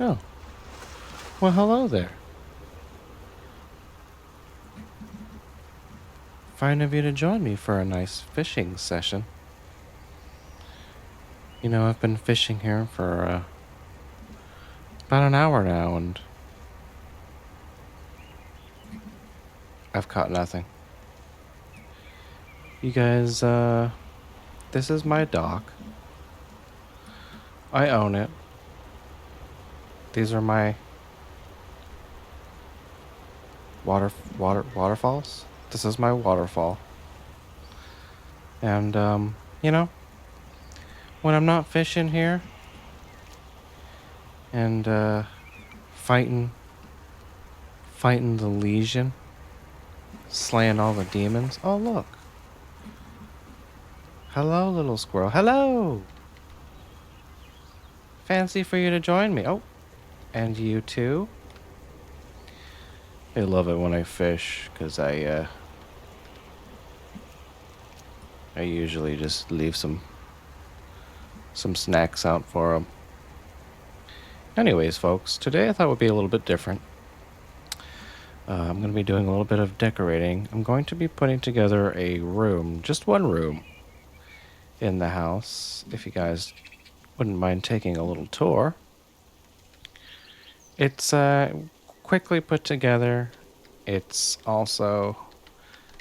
Oh, well, hello there. Fine of you to join me for a nice fishing session. I've been fishing here for about an hour now, and I've caught nothing. You guys, this is my dock. I own it. These are my waterfalls. This is my waterfall. And, you know, when I'm not fishing here and, fighting, fighting the Legion, slaying all the demons. Oh, look. Hello, little squirrel. Hello! Fancy for you to join me. Oh, and you too? I love it when I fish, because I usually just leave some snacks out for them. Anyways, folks, today I thought would be a little bit different. I'm going to be doing a little bit of decorating. I'm going to be putting together a room, just one room, in the house. If you guys wouldn't mind taking a little tour. It's quickly put together. It's also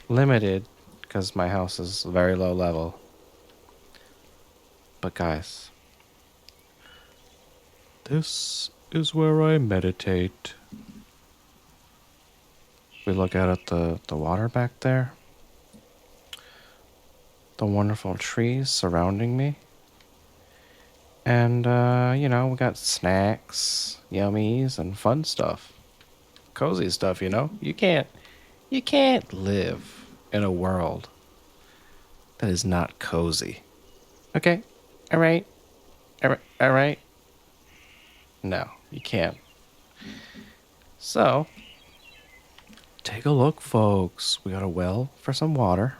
limited because my house is very low level. But guys, this is where I meditate. We look out at the water back there, the wonderful trees surrounding me. And, we got snacks, yummies, and fun stuff. Cozy stuff, You can't live in a world that is not cozy. Okay? Alright? Alright? No, you can't. So, take a look, folks. We got a well for some water.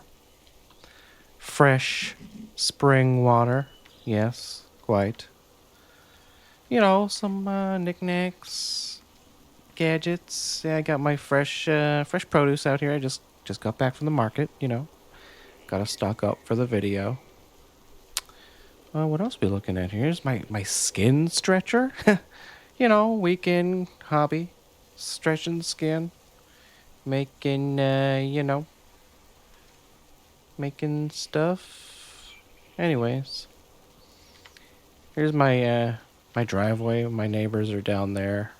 Fresh spring water. Yes, quite. Some knickknacks, gadgets. Yeah, I got my fresh produce out here. I just got back from the market. Got to stock up for the video. What else we looking at here? Here's my skin stretcher. Weekend hobby, stretching skin, making making stuff. Anyways, here's my driveway. My neighbors are down there.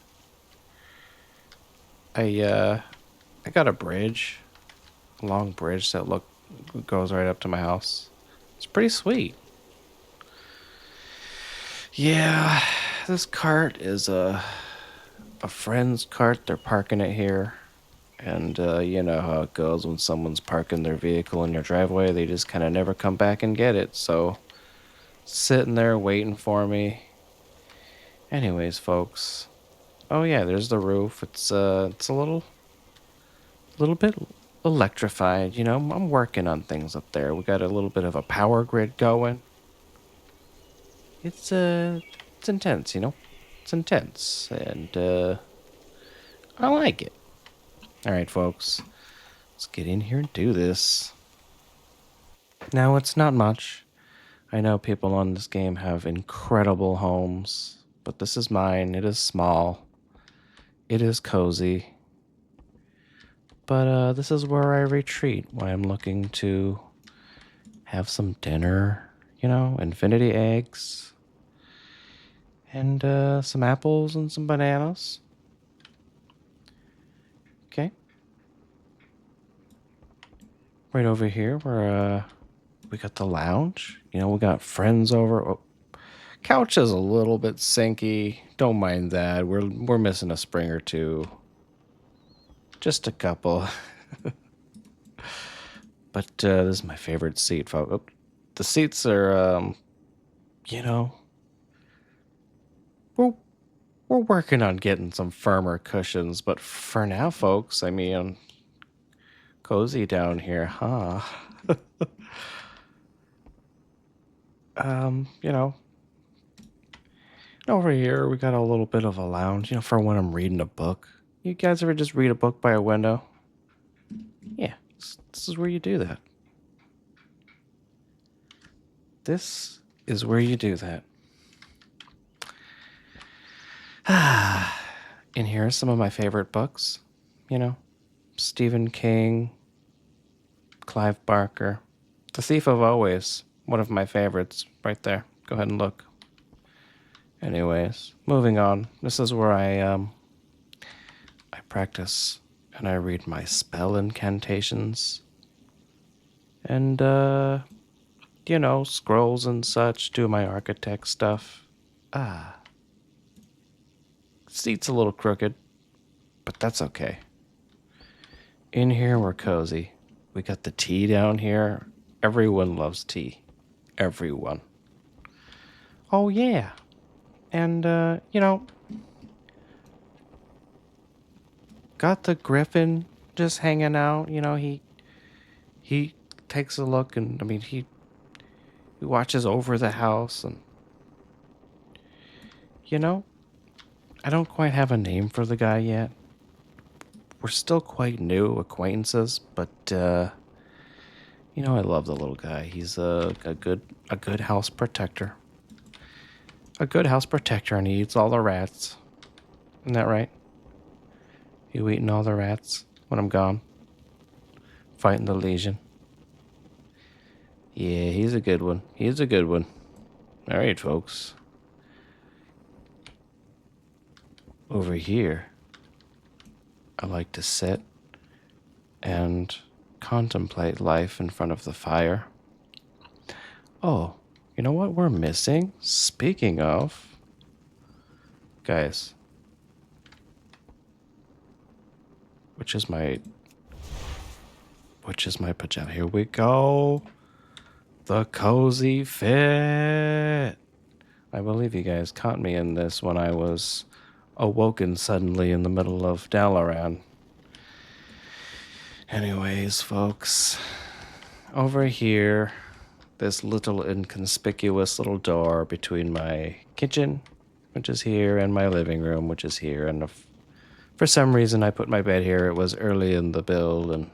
I got a bridge, a long bridge that goes right up to my house. It's pretty sweet. Yeah, this cart is a friend's cart. They're parking it here. And you know how it goes when someone's parking their vehicle in your driveway. They just kind of never come back and get it. So, sitting there waiting for me. Anyways, folks. Oh yeah, there's the roof. It's a little bit electrified. I'm working on things up there. We got a little bit of a power grid going. It's intense. It's intense, and I like it. All right, folks. Let's get in here and do this. Now, it's not much. I know people on this game have incredible homes, but this is mine. It is small. It is cozy. But this is where I retreat when I'm looking to have some dinner, infinity eggs, and some apples and some bananas. Okay. Right over here where we got the lounge. We got friends over. Oh, couch is a little bit sinky. Don't mind that. We're missing a spring or two. Just a couple. But this is my favorite seat, folks. Oh, the seats are, you know, we're we're working on getting some firmer cushions. But for now, folks, I mean, cozy down here, huh? Um, you know, And over here, we got a little bit of a lounge, for when I'm reading a book. You guys ever just read a book by a window? Yeah, this is where you do that. This is where you do that. In here are some of my favorite books. Stephen King, Clive Barker, The Thief of Always, one of my favorites, right there. Go ahead and look. Anyways, moving on. This is where I practice and I read my spell incantations and scrolls and such, do my architect stuff. Seat's a little crooked, but that's okay. In here we're cozy. We got the tea down here. Everyone loves tea. Everyone. Oh yeah. And got the griffin just hanging out. He takes a look, and he watches over the house, and I don't quite have a name for the guy yet. We're still quite new acquaintances, but I love the little guy. He's a good house protector. A good house protector, and he eats all the rats. Isn't that right? You eating all the rats when I'm gone? Fighting the Legion. Yeah, he's a good one. He's a good one. All right, folks. Over here, I like to sit and contemplate life in front of the fire. Oh, you know what we're missing? Speaking of, guys, which is my pajama? Here we go. The cozy fit. I believe you guys caught me in this when I was awoken suddenly in the middle of Dalaran. Anyways, folks, over here, this little inconspicuous little door between my kitchen, which is here, and my living room, which is here. And for some reason I put my bed here. It was early in the build, and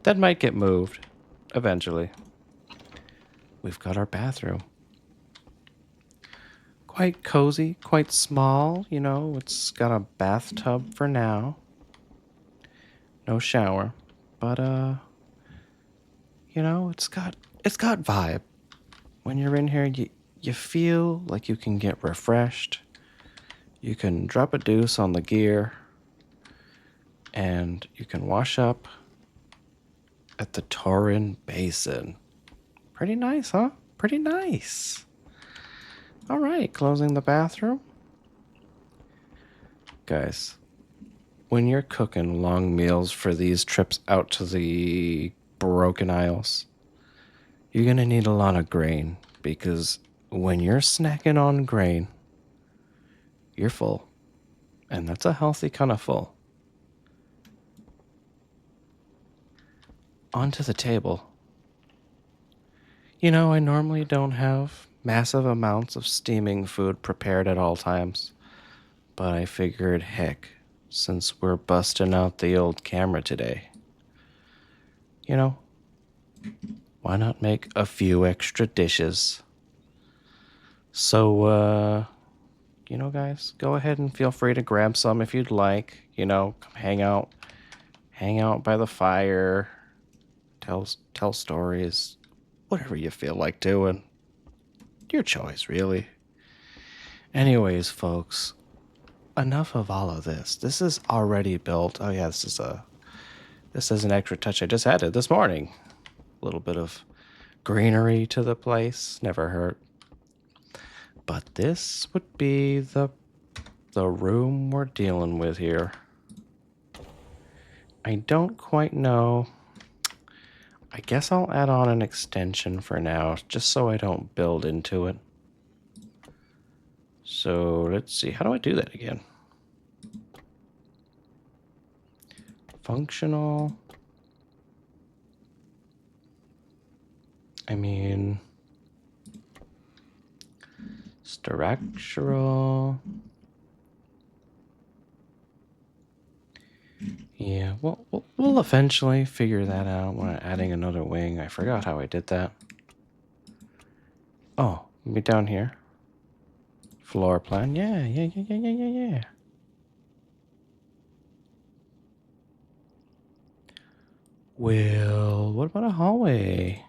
that might get moved eventually. We've got our bathroom. Quite cozy, quite small, it's got a bathtub for now. No shower, but it's got vibe. When you're in here, you feel like you can get refreshed. You can drop a deuce on the gear, and you can wash up at the Torrin Basin. Pretty nice, huh? Pretty nice. All right, closing the bathroom. Guys, when you're cooking long meals for these trips out to the Broken Isles, you're going to need a lot of grain, because when you're snacking on grain, you're full. And that's a healthy kind of full. Onto the table. I normally don't have massive amounts of steaming food prepared at all times, but I figured, heck, since we're busting out the old camera today, why not make a few extra dishes? So, guys, go ahead and feel free to grab some if you'd like. Come hang out by the fire, tell stories, whatever you feel like doing. Your choice, really. Anyways, folks, enough of all of this. This is already built. Oh yeah, this is an extra touch I just added this morning. A little bit of greenery to the place, never hurt. But this would be the room we're dealing with here. I don't quite know. I guess I'll add on an extension for now, just so I don't build into it. So let's see, how do I do that again? Functional. Structural. Yeah, we'll eventually figure that out when adding another wing. I forgot how I did that. Oh, maybe down here. Floor plan. Yeah. Well, what about a hallway?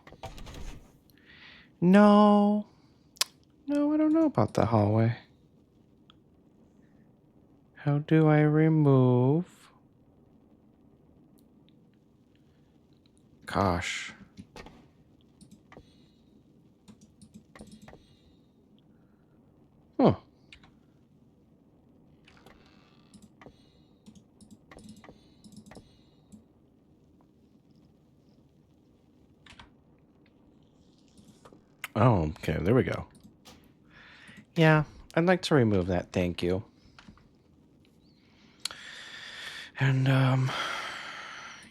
No. No, I don't know about the hallway. How do I remove? Gosh. Huh. Oh, okay, there we go. Yeah, I'd like to remove that, thank you. And,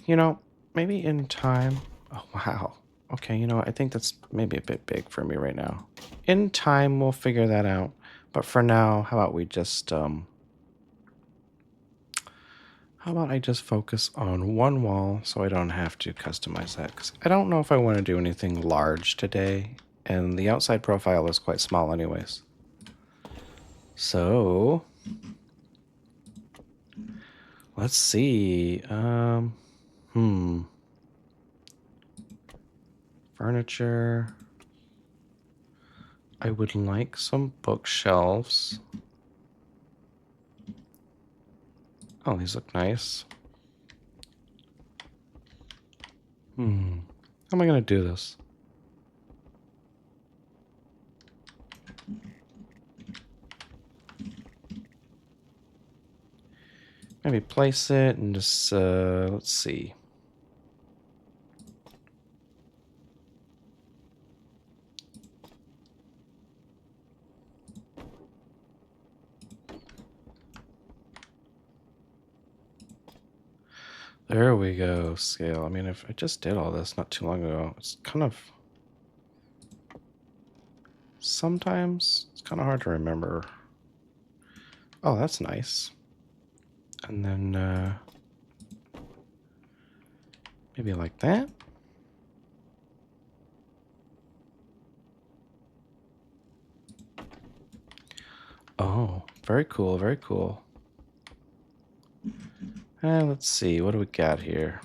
you know, maybe in time... Oh, wow. Okay, you know what? I think that's maybe a bit big for me right now. In time, we'll figure that out. But for now, how about we just, how about I just focus on one wall so I don't have to customize that? Because I don't know if I want to do anything large today. And the outside profile is quite small anyways. So... let's see. Furniture. I would like some bookshelves. Oh, these look nice. How am I going to do this? Maybe place it and just, let's see. There we go, scale. I mean, if I just did all this not too long ago, it's kind of... sometimes it's kind of hard to remember. Oh, that's nice. And then, maybe like that. Oh, very cool, very cool. Let's see, what do we got here?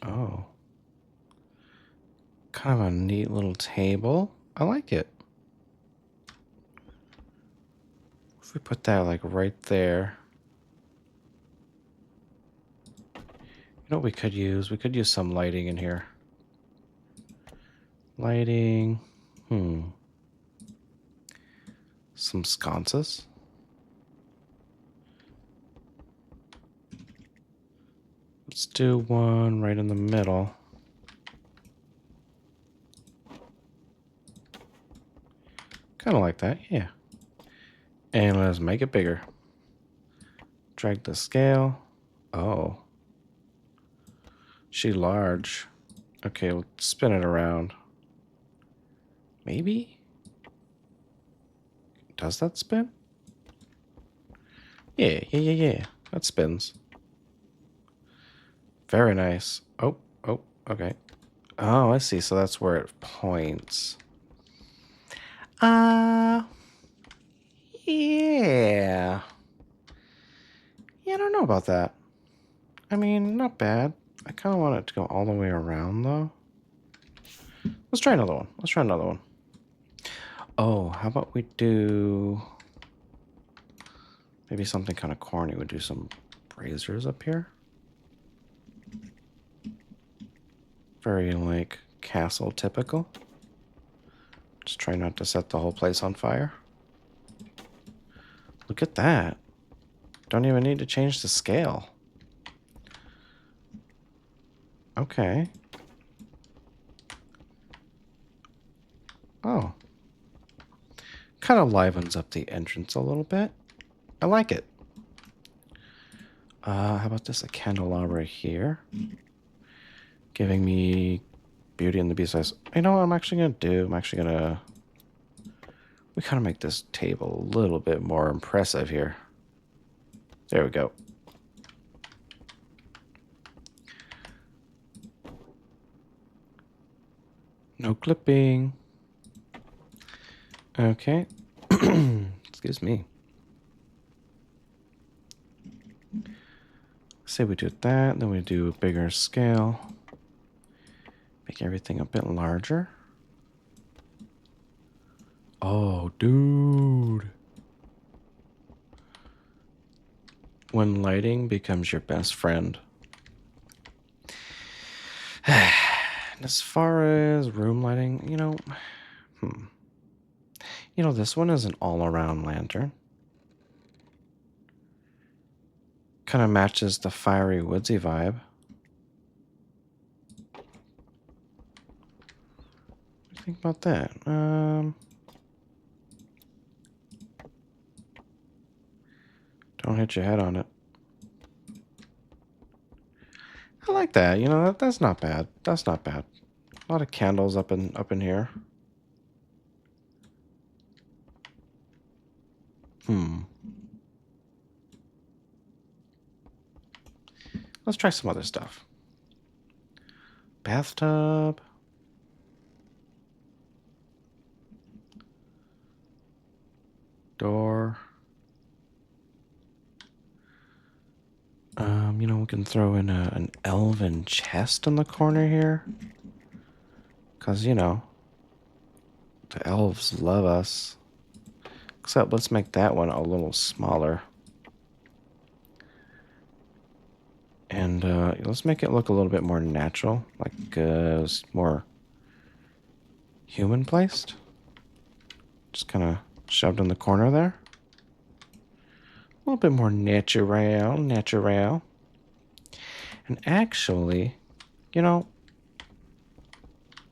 Oh. Kind of a neat little table. I like it. If we put that like right there. You know what we could use? We could use some lighting in here. Lighting. Some sconces. Let's do one right in the middle. Kind of like that, yeah. And let's make it bigger. Drag the scale. Oh. She large. Okay, we'll spin it around. Maybe? Does that spin? Yeah. That spins. Very nice. Oh, okay. Oh, I see. So that's where it points. Yeah. Yeah, I don't know about that. I mean, not bad. I kind of want it to go all the way around, though. Let's try another one. Oh, how about we do... maybe something kind of corny. We'd do some braziers up here. Very, like, castle typical. Just try not to set the whole place on fire. Look at that. Don't even need to change the scale. Okay. Oh. Kind of livens up the entrance a little bit. I like it. How about this? A candelabra here. giving me Beauty and the Beast size. You know what I'm actually going to do? I'm actually going to... We kind of make this table a little bit more impressive here. There we go. No clipping. Okay. Excuse me. Say we do that, then we do a bigger scale. Make everything a bit larger. Oh, dude. When lighting becomes your best friend. As far as room lighting, this one is an all-around lantern. Kind of matches the fiery woodsy vibe. What do you think about that? Don't hit your head on it. I like that. That's not bad. That's not bad. A lot of candles up in here. Let's try some other stuff. Bathtub. Door. We can throw in an elven chest in the corner here. Because, the elves love us. Except let's make that one a little smaller. And let's make it look a little bit more natural. Like more human placed. Just kind of shoved in the corner there. A little bit more natural. And actually,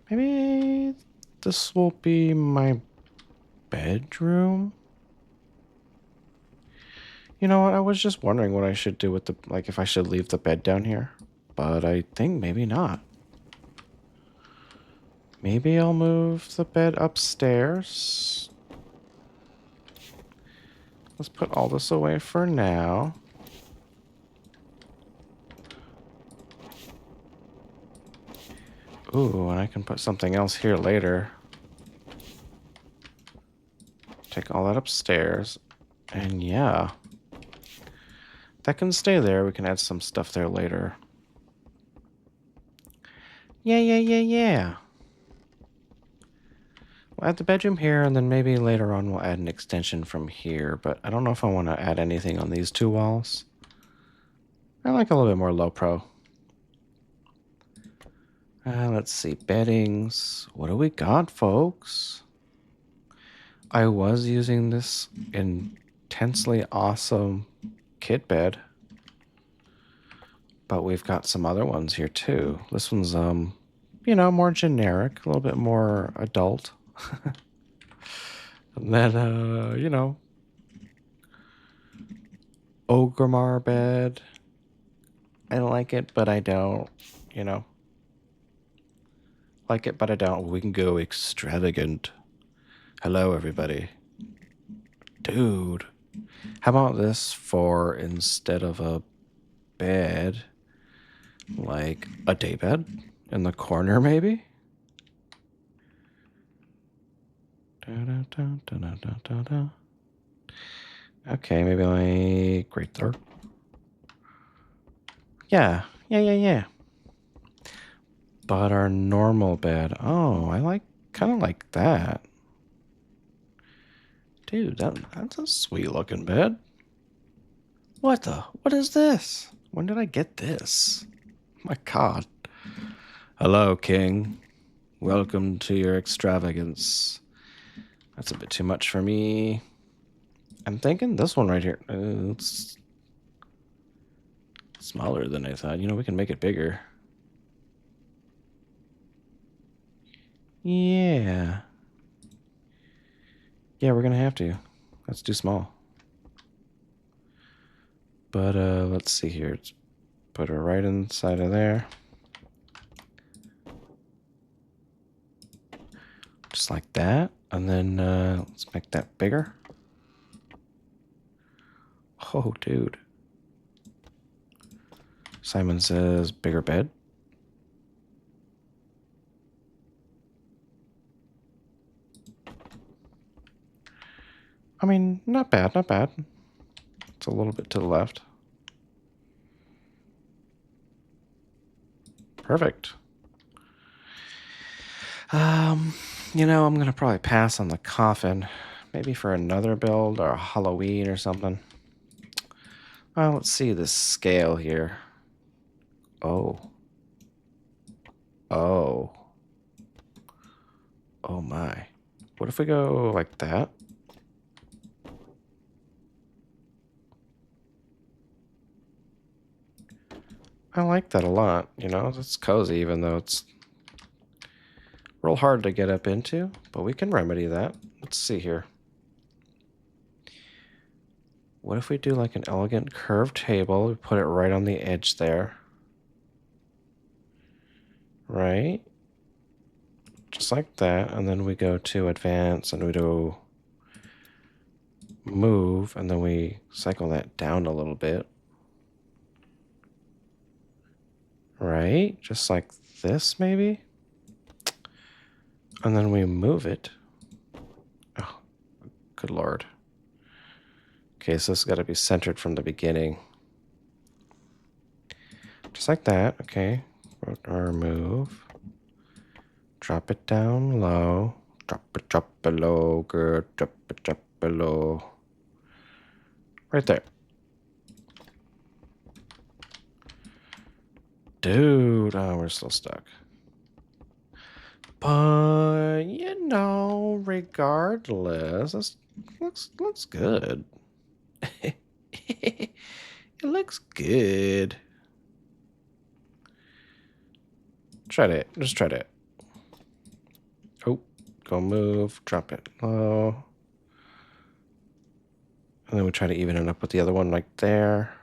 maybe this will be my bedroom. You know what? I was just wondering what I should do with if I should leave the bed down here. But I think maybe not. Maybe I'll move the bed upstairs. Let's put all this away for now. Ooh, and I can put something else here later. Take all that upstairs. And yeah. That can stay there. We can add some stuff there later. Yeah. We'll add the bedroom here, and then maybe later on we'll add an extension from here. But I don't know if I want to add anything on these two walls. I like a little bit more low pro. Let's see. Beddings. What do we got, folks? I was using this intensely awesome kit bed. But we've got some other ones here too. This one's, more generic, a little bit more adult. And then, Ogrimmar bed. I like it, but I don't, Like it, but I don't. We can go extravagant. Hello, everybody. Dude. How about this for instead of a bed, like a daybed in the corner, maybe? Okay, maybe like right there. Yeah. But our normal bed. Oh, I kind of like that. Dude, that's a sweet looking bed. What is this? When did I get this? My God. Hello, King. Welcome to your extravagance. That's a bit too much for me. I'm thinking this one right here. It's smaller than I thought. We can make it bigger. Yeah. Yeah, we're gonna have to. That's too small. But let's see here. Let's put her right inside of there. Just like that. And then let's make that bigger. Oh, dude. Simon says bigger bed. I mean, not bad, not bad. It's a little bit to the left. Perfect. You know, I'm gonna probably pass on the coffin. Maybe for another build or a Halloween or something. Let's see this scale here. Oh. Oh. Oh my. What if we go like that? I like that a lot, you know? It's cozy even though it's real hard to get up into, but we can remedy that. Let's see here. What if we do like an elegant curved table? We put it right on the edge there. Right? Just like that. And then we go to advance and we do move. And then we cycle that down a little bit. Right? Just like this maybe? And then we move it. Oh, good lord. Okay, so this has got to be centered from the beginning. Just like that. Okay. Or move. Drop it down low. Drop it low. Good. Drop it below. Right there. Dude. Oh, we're still stuck. But, you know, regardless, this looks good. It looks good. Try it. Just try it. Oh, go move. Drop it low. And then we try to even it up with the other one like there.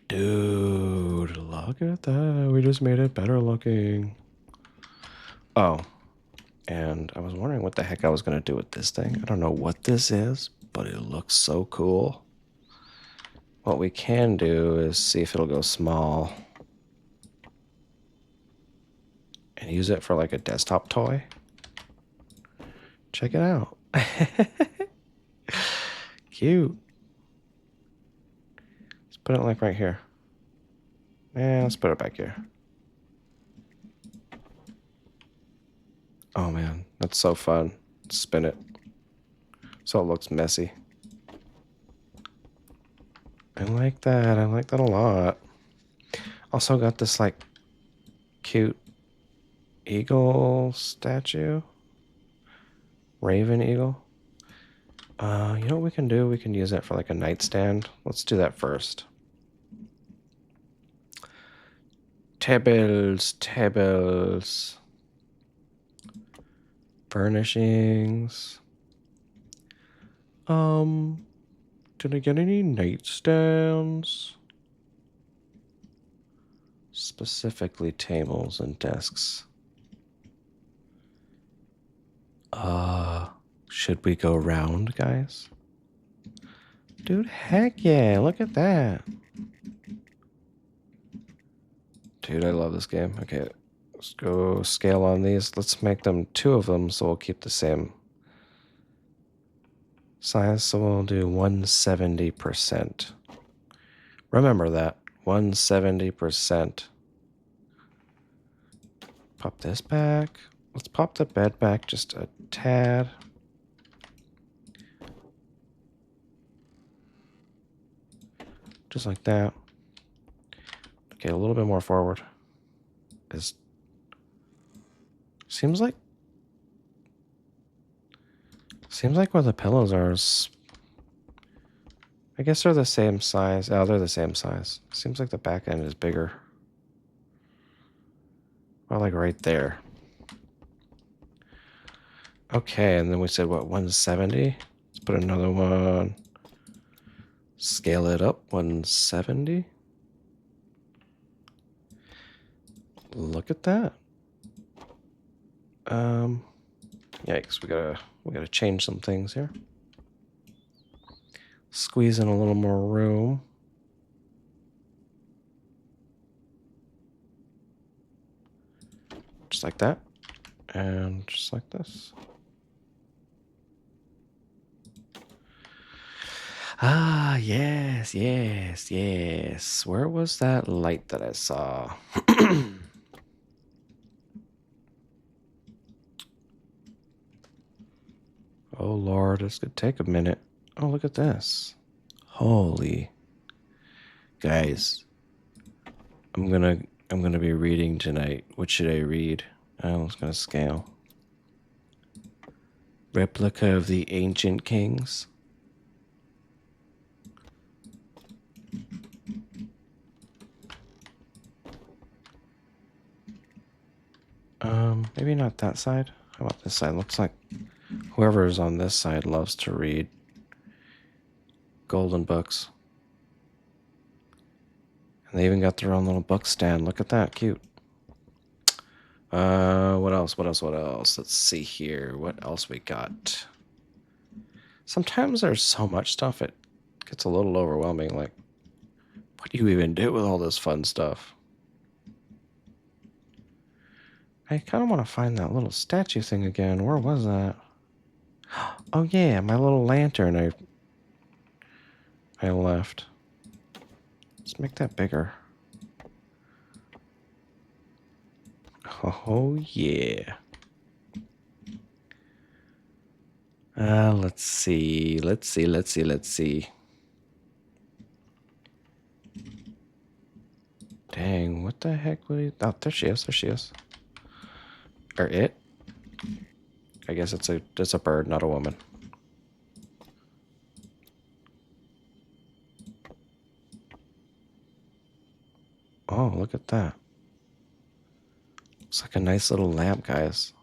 Dude, look at that. We just made it better looking. Oh, and I was wondering what the heck I was going to do with this thing. I don't know what this is, but it looks so cool. What we can do is see if it'll go small. And use it for like a desktop toy. Check it out. Cute. Let's put it like right here. Yeah, let's put it back here. Oh man, that's so fun. Spin it. So it looks messy. I like that. I like that a lot. Also got this like cute eagle statue. Raven eagle. You know what we can do? We can use that for like a nightstand. Let's do that first. Tables, tables. Furnishings. Did I get any nightstands? Specifically tables and desks. Should we go round, guys? Dude, heck yeah, look at that. Dude, I love this game. Okay, let's go scale on these. Let's make them 2 of them so we'll keep the same size. So we'll do 170%. Remember that, 170%. Pop this back. Let's pop the bed back just a tad. Just like that. Okay, a little bit more forward. Seems like where the pillows are I guess they're the same size. Oh, they're the same size. Seems like the back end is bigger. Or like right there. Okay, and then we said what, 170? Let's put another one. Scale it up, 170. Look at that. Yikes, we gotta change some things here. Squeeze in a little more room. Just like that. And just like this. Ah, yes, yes, yes. Where was that light that I saw? Oh Lord, this could take a minute. Oh, look at this. Holy. Guys, I'm gonna be reading tonight. What should I read? I was gonna scale. Replica of the Ancient Kings. Maybe not that side. How about this side? Looks like whoever is on this side loves to read golden books. And they even got their own little book stand. Look at that, cute. What else? What else? What else? Let's see here. What else we got? Sometimes there's so much stuff it gets a little overwhelming. Like, what do you even do with all this fun stuff? I kind of want to find that little statue thing again. Where was that? Oh yeah, my little lantern I left. Let's make that bigger. Oh yeah. Let's see. Let's see. Dang, what the heck would he... Oh, there she is. Or it? I guess it's a bird, not a woman. Oh, look at that. Looks like a nice little lamp, guys.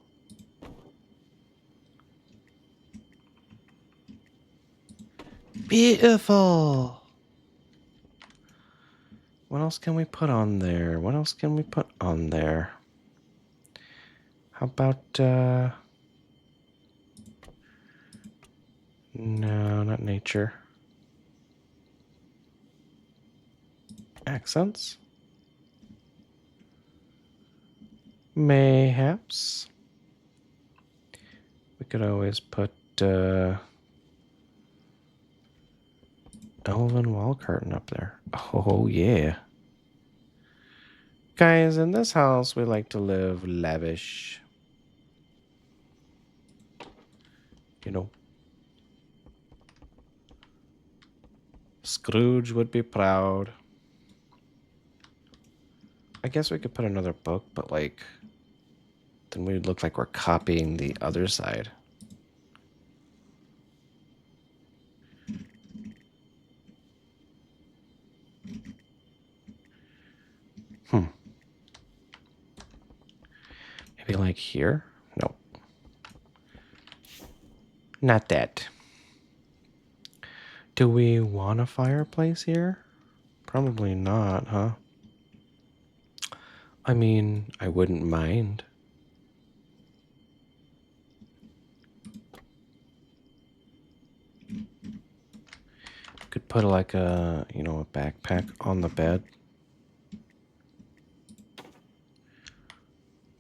Beautiful. What else can we put on there? How about, no, not nature. Accents? Mayhaps. We could always put, elven wall curtain up there. Oh, yeah. Guys, in this house, we like to live lavish. You know. Scrooge would be proud. I guess we could put another book, but like, then we'd look like we're copying the other side. Maybe like here? No. Not that. Do we want a fireplace here? Probably not, huh? I mean, I wouldn't mind. Could put like a, a backpack on the bed.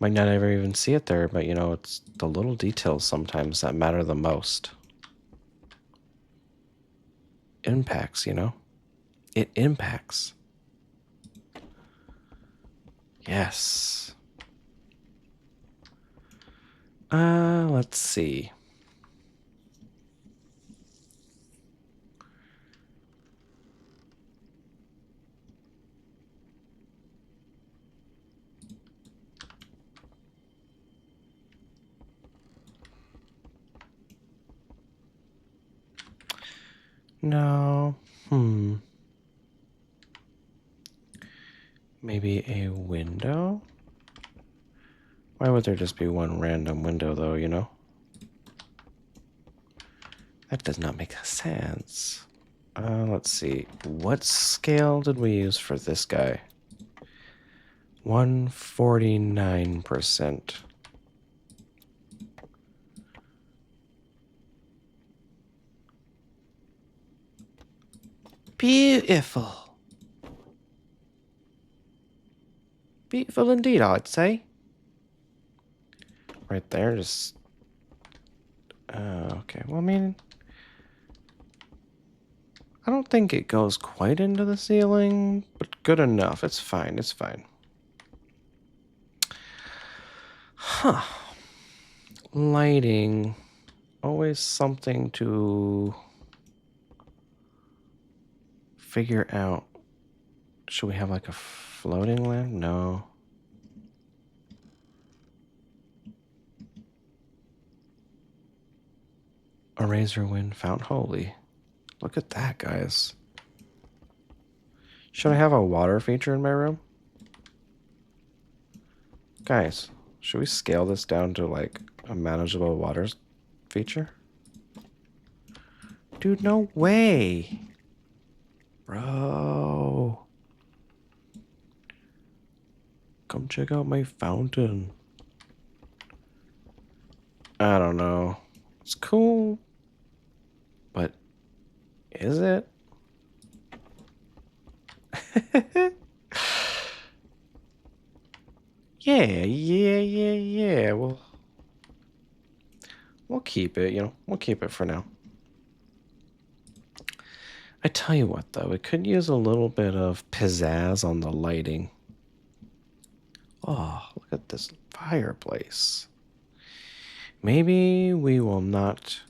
Might not ever even see it there, but it's the little details sometimes that matter the most. Impacts, It impacts. Yes. Let's see. No. Maybe a window? Why would there just be one random window, though, That does not make sense. Let's see. What scale did we use for this guy? 149%. Beautiful. Beautiful indeed, I'd say. Right there, just... okay, well, I mean... I don't think it goes quite into the ceiling, but good enough. It's fine, it's fine. Huh. Lighting. Always something to figure out. Should we have like a floating lamp? No. A razor wind fountain. Holy. Look at that, guys. Should I have a water feature in my room? Guys, should we scale this down to like a manageable water feature? Dude, no way. Bro. Come check out my fountain. I don't know. It's cool. But is it? Yeah. We'll keep it, you know. We'll keep it for now. I tell you what, though, it could use a little bit of pizzazz on the lighting. Oh, look at this fireplace. Maybe we will not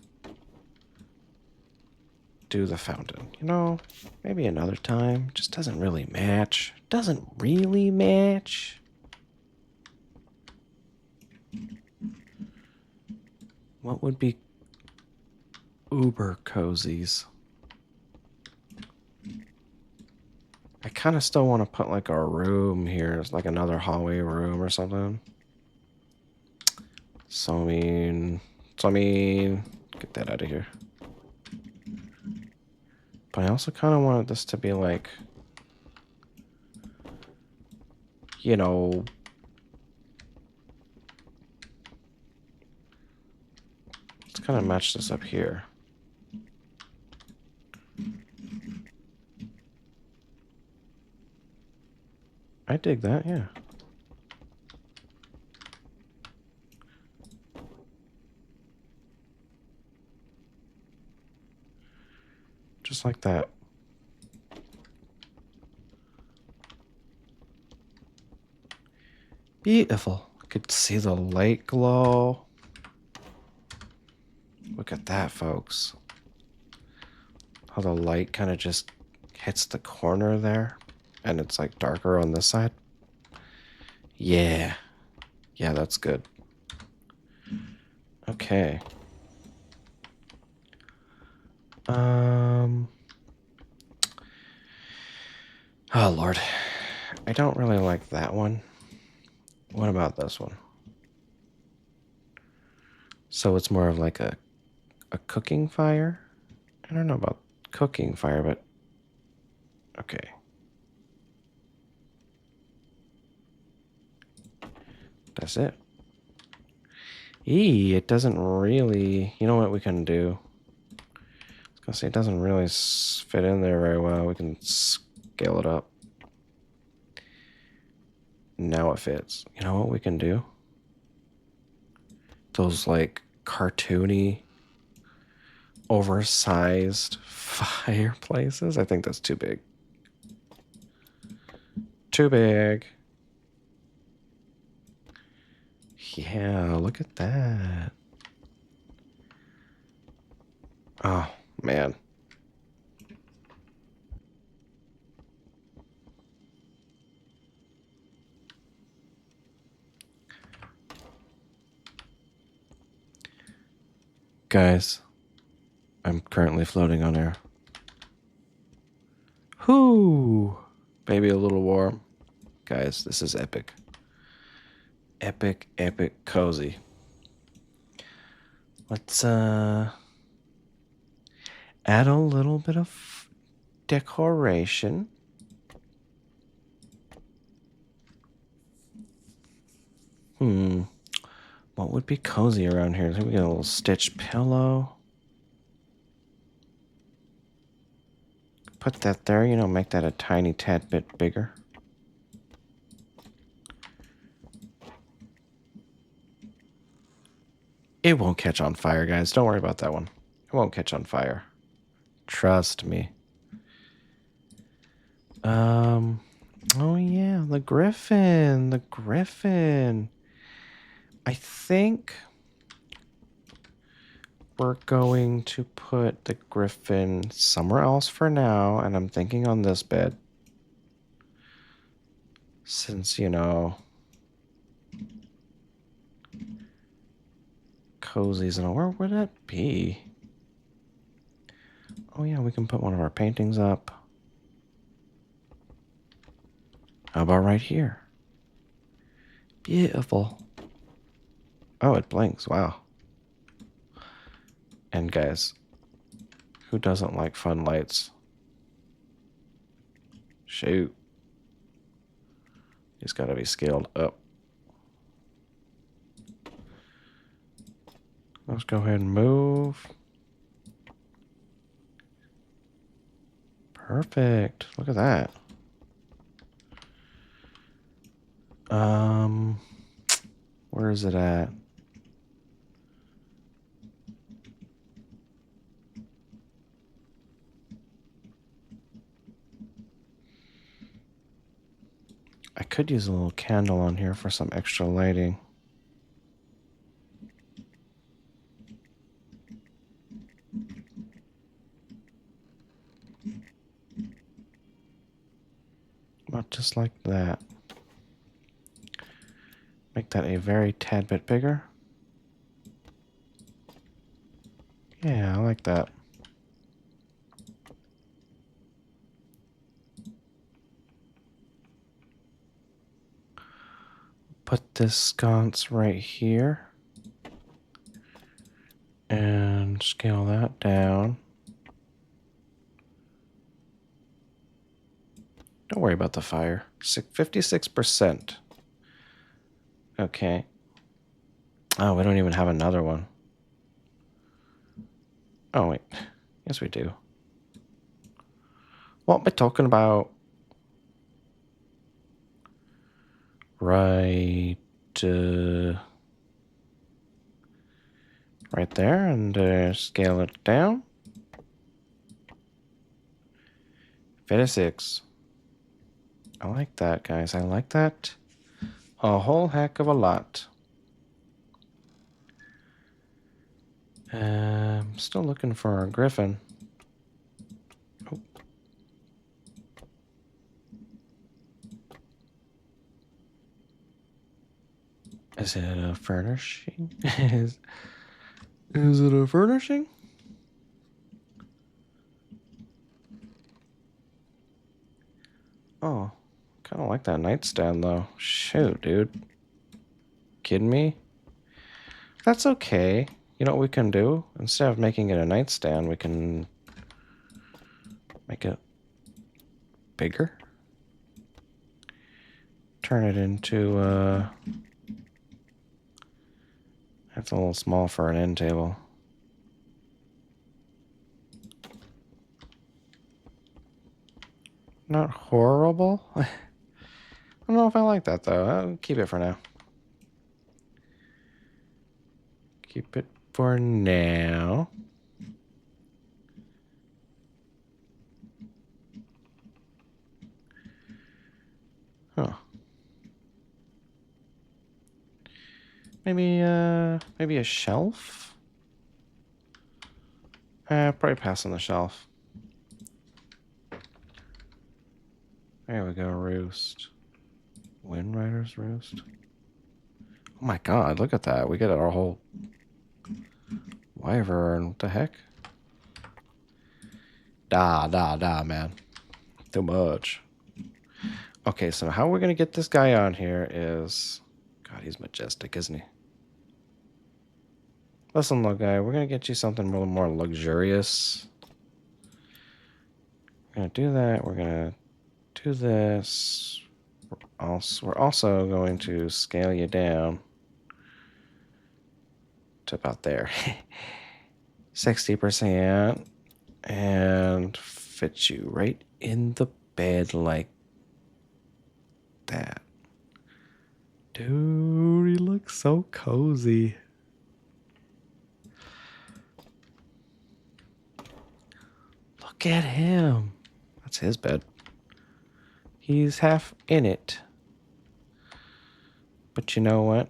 do the fountain. You know, maybe another time. Just doesn't really match. Doesn't really match. What would be uber cozies? I kind of still want to put like a room here. It's like another hallway room or something. So I mean, get that out of here. But I also kind of wanted this to be like, you know, let's kind of match this up here. I dig that, yeah. Just like that. Beautiful. I could see the light glow. Look at that, folks. How the light kind of just hits the corner there. And it's like darker on this side. Yeah. Yeah, that's good. Okay. Oh, Lord. I don't really like that one. What about this one? So it's more of like a cooking fire? I don't know about cooking fire, but okay. That's it. It doesn't really... You know what we can do? I was gonna say it doesn't really fit in there very well. We can scale it up. Now it fits. You know what we can do? Those like cartoony, oversized fireplaces. I think that's too big. Too big. Yeah, look at that. Oh, man. Guys, I'm currently floating on air. Whoo! Maybe a little warm. Guys, this is epic. Epic cozy. Let's add a little bit of decoration. What would be cozy around here? I think we got a little stitch pillow. put that there, you know, make that a tiny tad bit bigger. It won't catch on fire, guys. Don't worry about that one. It won't catch on fire. Trust me. Oh yeah, the griffin. The griffin. I think we're going to put the griffin somewhere else for now, and I'm thinking on this bed. Since, you know, cozies and all. Where would that be? Oh yeah, we can put one of our paintings up. How about right here? Beautiful. Oh, it blinks. Wow. And guys, who doesn't like fun lights? Shoot. He's got to be scaled up. Let's go ahead and move. Perfect. Look at that. Where is it at? I could use a little candle on here for some extra lighting. About just like that. Make that a very tad bit bigger. Yeah, I like that. Put this sconce right here. And scale that down. Don't worry about the fire. 56%. Okay. Oh, we don't even have another one. Oh, wait. Yes, we do. What am I talking about? Right. Right there, and scale it down. 56. I like that, guys. I like that a whole heck of a lot. Still looking for a griffin. Oh. Is it a furnishing? is it a furnishing? Oh, kind of like that nightstand, though. Shoot, dude. Kidding me? That's okay. You know what we can do? Instead of making it a nightstand, we can make it bigger. Turn it into, that's a little small for an end table. Not horrible. I don't know if I like that, though. I'll keep it for now. Keep it for now. Huh. Maybe a shelf? Probably pass on the shelf. There we go, roost. Wind Rider's roost. Oh my god, look at that. We get our whole wyvern. What the heck? Da, man. Too much. Okay, so how we're going to get this guy on here is... God, he's majestic, isn't he? Listen, little guy, we're going to get you something a little more luxurious. We're going to do that. We're going to do this. We're also going to scale you down to about there. 60% and fit you right in the bed like that. Dude, he looks so cozy. Look at him. That's his bed. He's half in it. But you know what?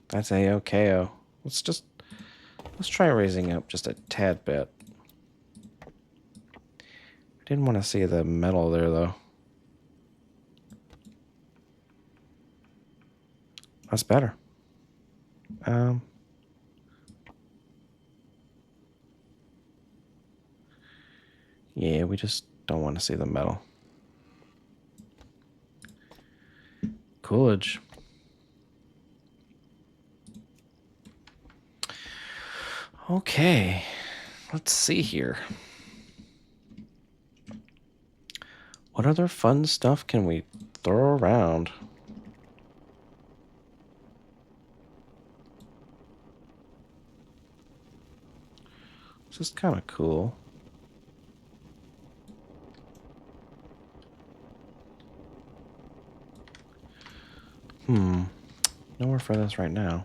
That's A-OK-O. Let's try raising up just a tad bit. I didn't want to see the metal there, though. That's better. Yeah, we just don't want to see the metal. Coolidge. Okay, let's see here. What other fun stuff can we throw around? This is kind of cool. Nowhere for this right now.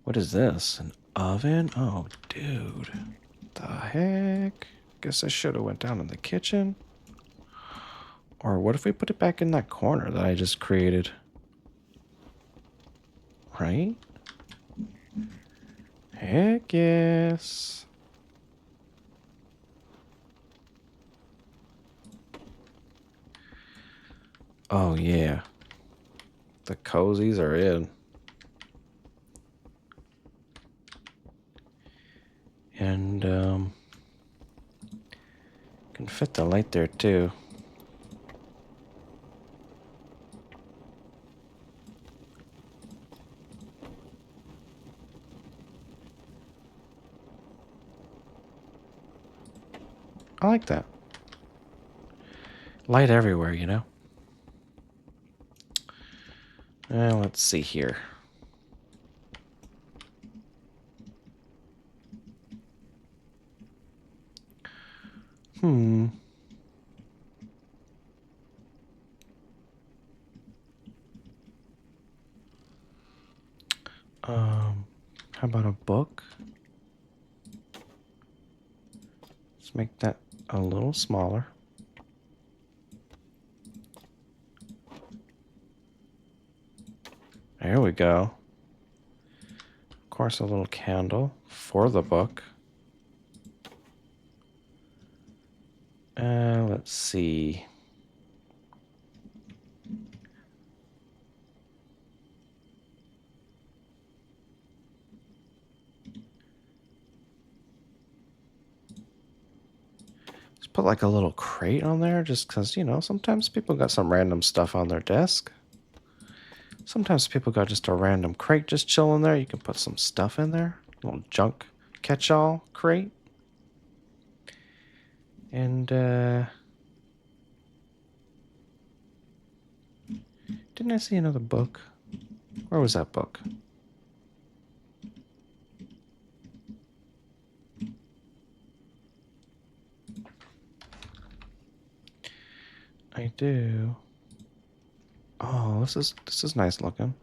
What is this? An oven? Oh, dude. The heck? Guess I should have went down in the kitchen. Or what if we put it back in that corner that I just created? Right? Heck yes. Oh, yeah. The cozies are in. And, can fit the light there, too. I like that. Light everywhere, you know? Let's see here. How about a book? Let's make that a little smaller. There we go. Of course, a little candle for the book. Let's see. Let's put like a little crate on there just because, you know, sometimes people got some random stuff on their desk. Sometimes people got just a random crate just chilling there. You can put some stuff in there. A little junk catch-all crate. And, didn't I see another book? Where was that book? I do. Oh, this is nice looking.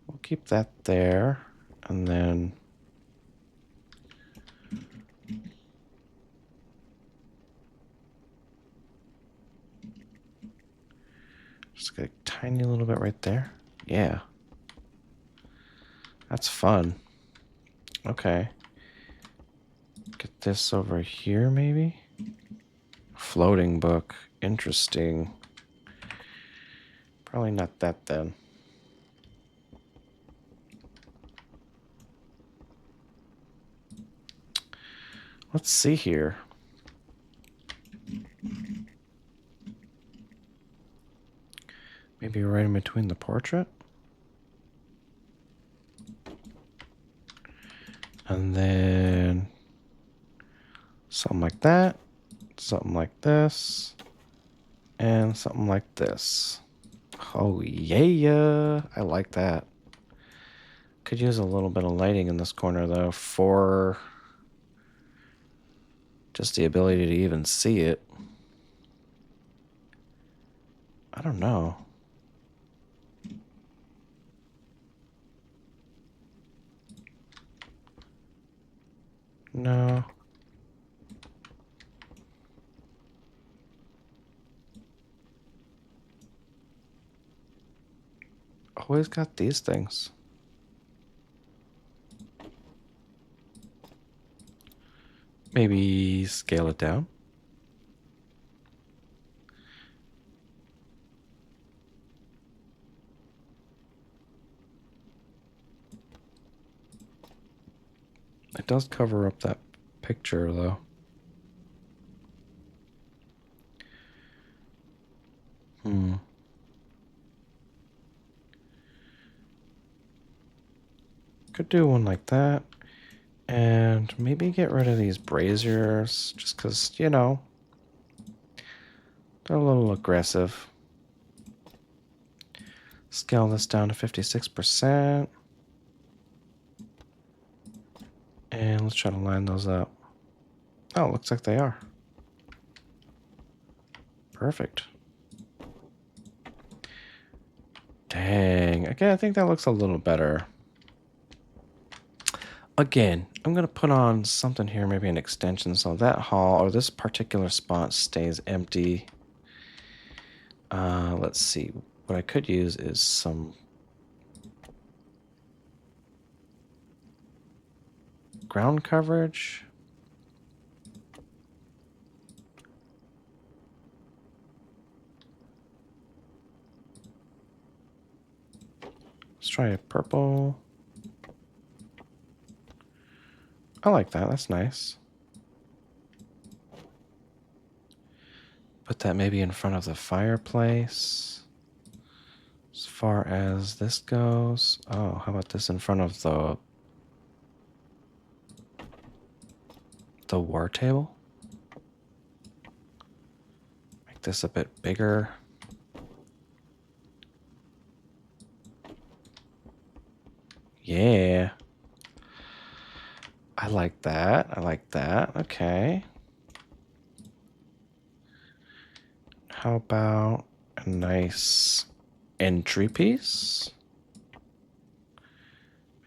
We'll keep that there, and then just a tiny little bit right there. Yeah. That's fun. Okay. Get this over here, maybe? Floating book. Interesting. Probably not that then. Let's see here. Maybe right in between the portrait. And then something like that, something like this, and something like this. Oh, yeah. I like that. Could use a little bit of lighting in this corner, though, for just the ability to even see it. I don't know. No. Always got these things. Maybe scale it down. It does cover up that picture, though. Could do one like that. And maybe get rid of these braziers, just because, you know, they're a little aggressive. Scale this down to 56%. And let's try to line those up. Oh, looks like they are. Perfect. Dang. Okay, I think that looks a little better. Again, I'm going to put on something here, maybe an extension, so that hall or this particular spot stays empty. Let's see. What I could use is some ground coverage. Let's try a purple. I like that. That's nice. Put that maybe in front of the fireplace. As far as this goes. Oh, how about this in front of the war table? Make this a bit bigger. Yeah. I like that. I like that. Okay. How about a nice entry piece?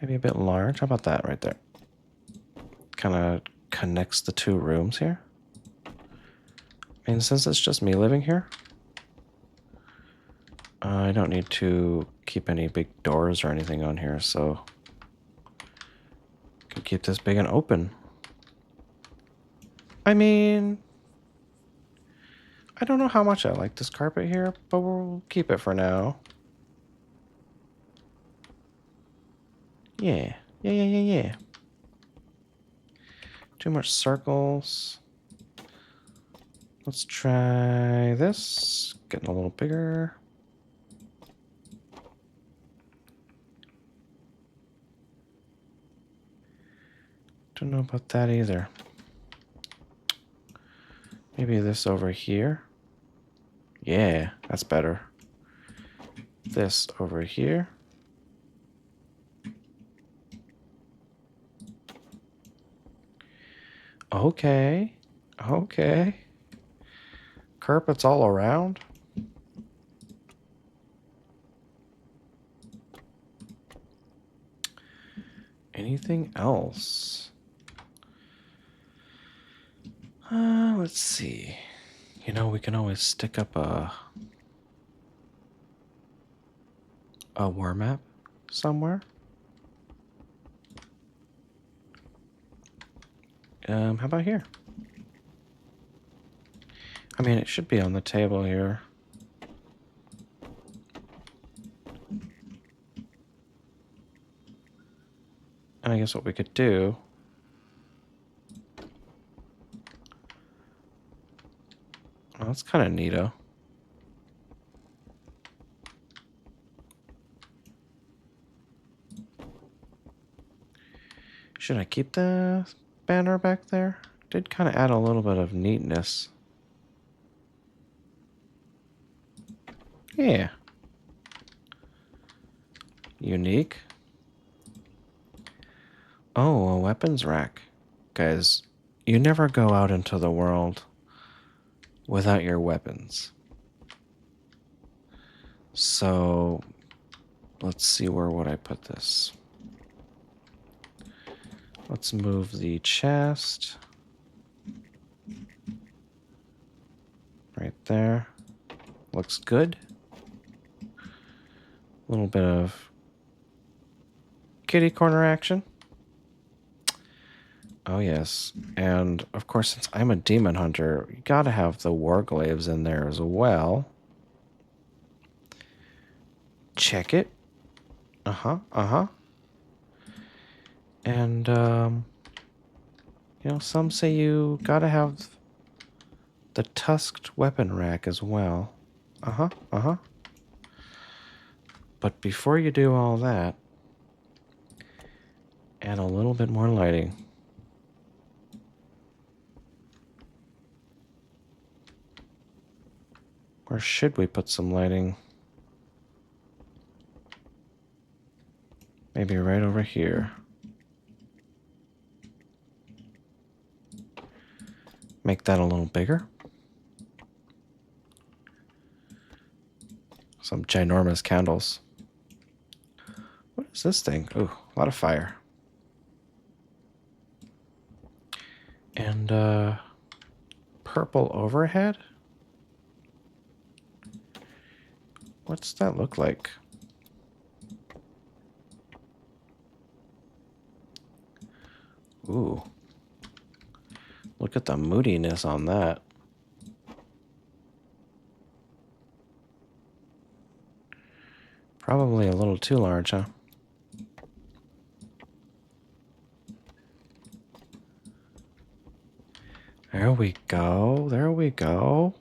Maybe a bit large. How about that right there? Kind of connects the two rooms here. I mean, since it's just me living here, I don't need to keep any big doors or anything on here, so I can keep this big and open. I mean, I don't know how much I like this carpet here, but we'll keep it for now. Yeah. Yeah. Too much circles. Let's try this. Getting a little bigger. Don't know about that either. Maybe this over here. Yeah, that's better. This over here. Okay. Okay. Carpets all around. Anything else? Let's see. You know, we can always stick up a war map somewhere. How about here? I mean, it should be on the table here. And I guess what we could do... Well, that's kind of neato. Should I keep the banner back there? Did kind of add a little bit of neatness. Yeah. Unique. Oh, a weapons rack. Guys, you never go out into the world without your weapons. So, let's see, where would I put this? Let's move the chest. Right there. Looks good. A little bit of kitty corner action. Oh, yes. And, of course, since I'm a demon hunter, you gotta have the warglaives in there as well. Check it. Uh-huh, uh-huh. And, you know, some say you gotta have the tusked weapon rack as well. Uh-huh, uh-huh. But before you do all that, add a little bit more lighting. Where should we put some lighting? Maybe right over here. Make that a little bigger. Some ginormous candles. What is this thing? Ooh, a lot of fire. And, purple overhead? What's that look like? Ooh. Look at the moodiness on that. Probably a little too large, huh? There we go. There we go.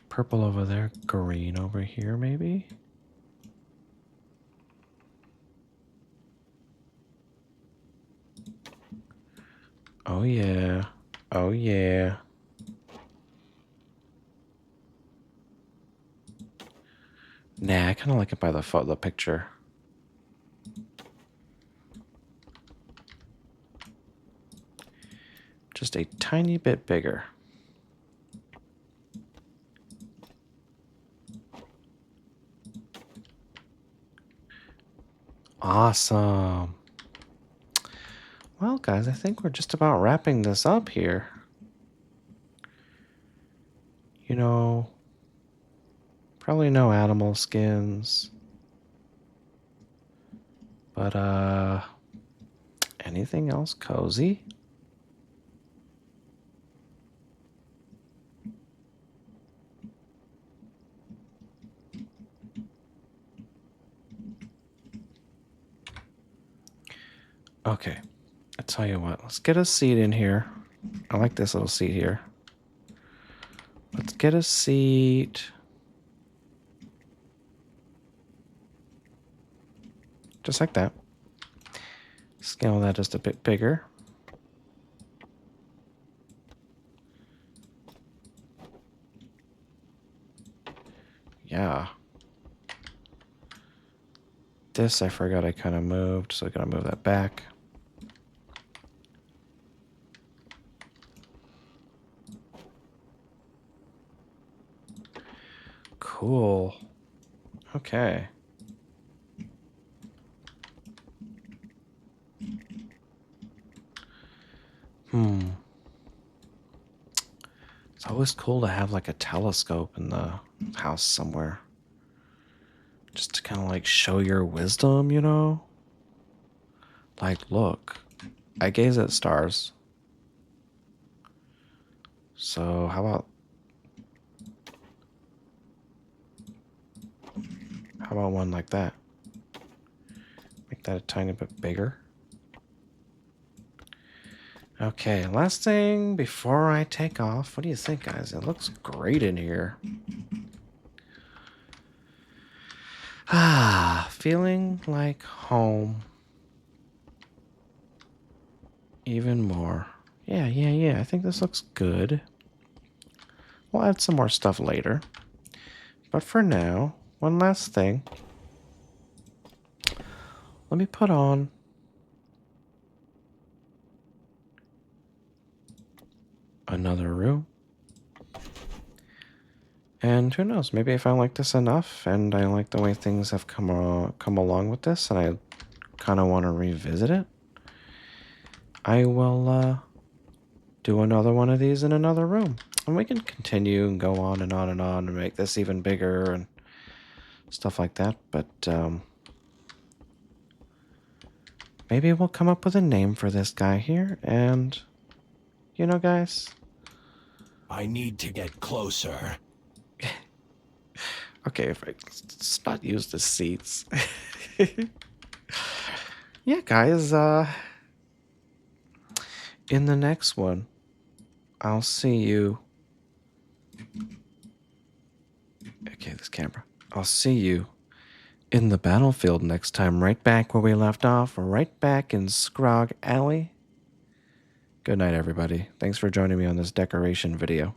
Purple over there, green over here, maybe? Oh, yeah. Oh, yeah. Nah, I kind of like it by the picture. Just a tiny bit bigger. Awesome. Well, guys, I think we're just about wrapping this up here. You know, probably no animal skins. But, anything else cozy? Okay, I tell you what, let's get a seat in here. I like this little seat here. Let's get a seat. Just like that. Scale that just a bit bigger. Yeah. This I forgot I kind of moved, so I gotta move that back. Cool. Okay. It's always cool to have like a telescope in the house somewhere. Just to kind of like show your wisdom, you know? Like, look, I gaze at stars. So how about one like that? Make that a tiny bit bigger. Okay, last thing before I take off. What do you think, guys? It looks great in here. Ah, feeling like home. Even more. Yeah. I think this looks good. We'll add some more stuff later. But for now, one last thing. Let me put on another room. And who knows, maybe if I like this enough and I like the way things have come along with this and I kind of want to revisit it, I will do another one of these in another room. And we can continue and go on and on and on and make this even bigger and stuff like that. But maybe we'll come up with a name for this guy here. And, you know, guys, I need to get closer. okay, if let's not use the seats. Yeah, guys, in the next one, I'll see you. Okay, this camera. I'll see you in the battlefield next time, right back where we left off, right back in Scrog Alley. Good night, everybody. Thanks for joining me on this decoration video.